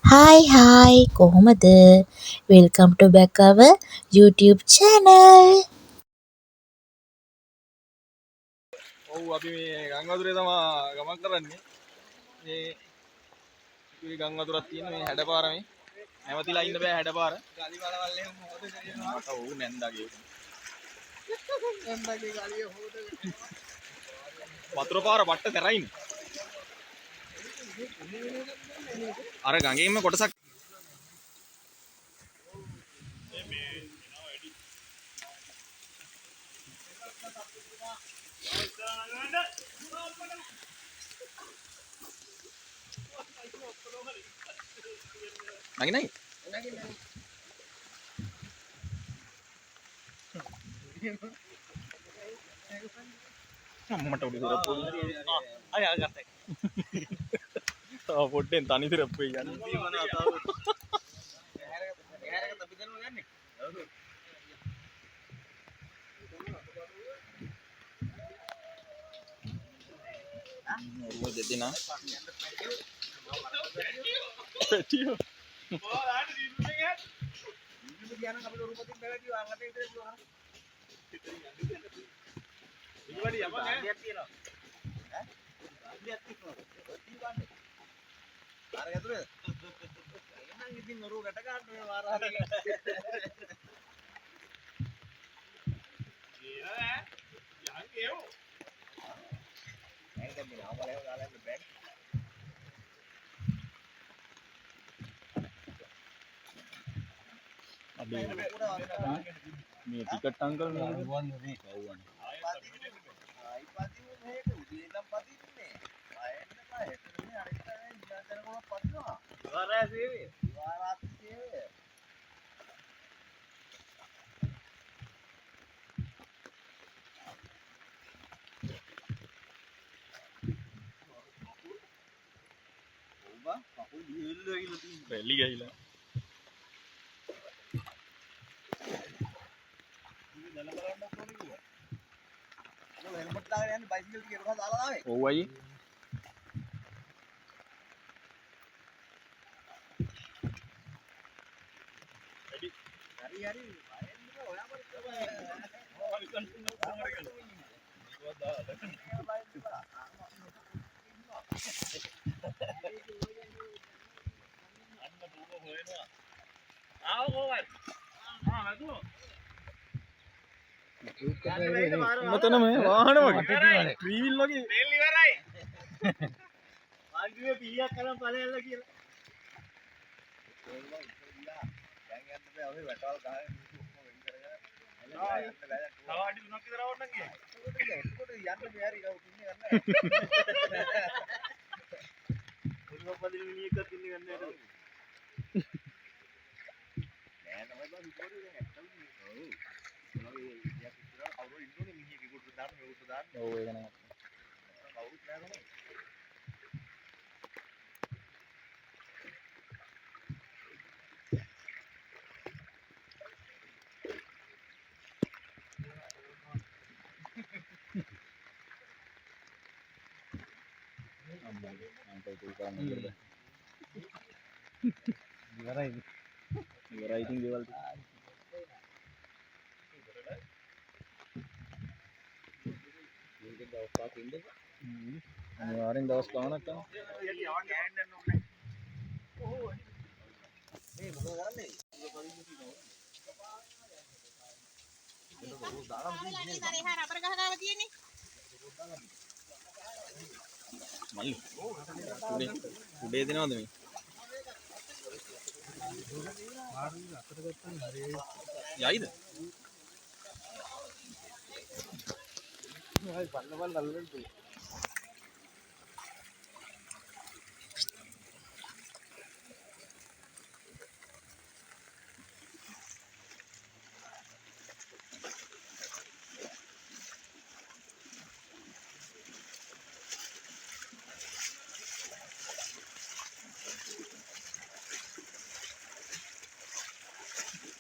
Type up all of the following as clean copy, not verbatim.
Hi කොහොමද? Welcome to back our YouTube channel. ඔව් අපි මේ ගංගාදුරේ තමයි ගමන් කරන්නේ. මේ ඉතිරි ගංගාදුරක් තියෙන මේ හැඩපාර මේ. නැවතිලා ඉන්න බෑ හැඩපාර. ගලි වලවල් එහෙම හොදගෙන මට ඕ නැන්දාගේ. නැන්දාගේ ගලිය හොදගෙන. වතුර පාර පට්ට තරයින්. අර ගඟේම කොටසක් නගිනයි. මට උඩ ඉර පොඩි අය ආගත්තයි. තා පොඩ්ඩෙන් තනි ඉරප්පේ යන්නේ. මොන අතාව. එහරකට අපි දන්නව යන්නේ. ඔය දෙදිනා. පැටියෝ. ඕලාට දිනුනේ ගහන්න. දිනුනේ කියනනම් අපිට උරුපතින් බැලටිව අරකට ඉතින් පුළුවන්. ඉතිවලි යම නෑ. ගාඩියක් තියෙනවා. ඈ? ගාඩියක් තියෙනවා. ඔතිවන්නේ. අර ගැතුනේ. එහෙනම් ඉතින් ඔරුව ගැට ගන්න මේ වාරාරේ. කියනවා යන් ඒව. එහෙනම් මේ ආවලේ ගාලා ඉන්න බෑ. මේ ටිකට් අංකල් නේද? වුවන්නේ. වුවන්නේ. ආයි පදින්නේ මේක උදේ ඉඳන් පදින්නේ. ආයෙත් නෑ. එතනනේ අනිත් අය ඉඳන් කොහොමද පදිනවා? වාරා සේවය. වාරාත් සේවය. ඔබ කකුල් දිහෙල්ල ගිහලා තියෙනවා. රැලි ගිහලා. හෙල්මට් දාගෙන යන්නේ බයිසිකල් ටික එකපාර දාලා ආවේ. ඔව් අයියේ. හරි හරි. අයෙන්න ඔයා මට මතන මේ වාහන වගේ ට්‍රීවිල් වගේ තෙල් ඉවරයි. ආන්දුවේ පීයක් කරන් ඵලයල්ල කියලා. දැන් යන්න බෑ ඔය වැටවල් ගහගෙන ඔක්කොම වෙන් කරගෙන. තව අඩි 3ක් විතර આવන්න ගියා. ඒකට යන්න බෑ හරි කවුද ඉන්නේ ගන්න. පුරුම පදින මිනිහෙක්වත් ඉන්නේ ගන්න නෑ. නෑ තමයි බා විපෝරේ දැන් ඇත්තම ඔව්. ඔය ඉතියක් ඉතර අවුරු ඉන්නෝනේ මිනිහෙක් ඒකට දාන්න මේකට දාන්න. ඔව් ඒක නෑ. කවුරුත් නෑ තමයි. ඉවරයි ඉතින් ගෙවල් අනිවාර්යෙන් දවස් ගානක් යනවා. මේ මොකද කරන්නේ? මල්ලි උඩේ දෙනවද මේ? යයිද?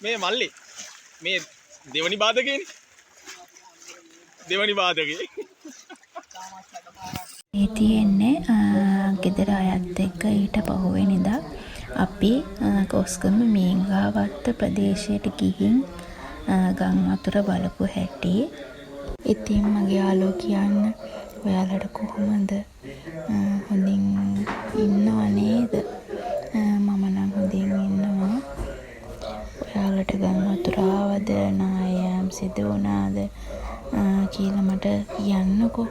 මේ මල්ලි මේ දෙවනි බාධකේනේ. දෙවනි බාධකේ. මේ තියෙන්නේ ගෙදර අයත් එක්ක ඊට පහුවෙනිදා අපි කොස්ගම මේංගාවත්ත ප්‍රදේශයට ගිහින් ගං වතුර බලපු හැටි. ඉතින් මගේ යාළුවෝ කියන්න ඔයාලට කොහොමද? හොඳින් ඉන්නව නේද? මම නම් හොඳින් ඉන්නවා. ඔයාලට ගං වතුර ආවද? නායම් සිදු වුණාද? කියලා මට කියන්නකෝ.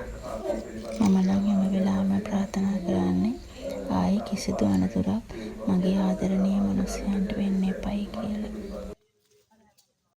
මම නම් හැම වෙලාවෙම ප්‍රාර්ථනා කරන්නේ ආයේ කිසිදු අනතුරක් මගේ ආදරණීය මිනිස්සුන්ට වෙන්න එපයි කියලා.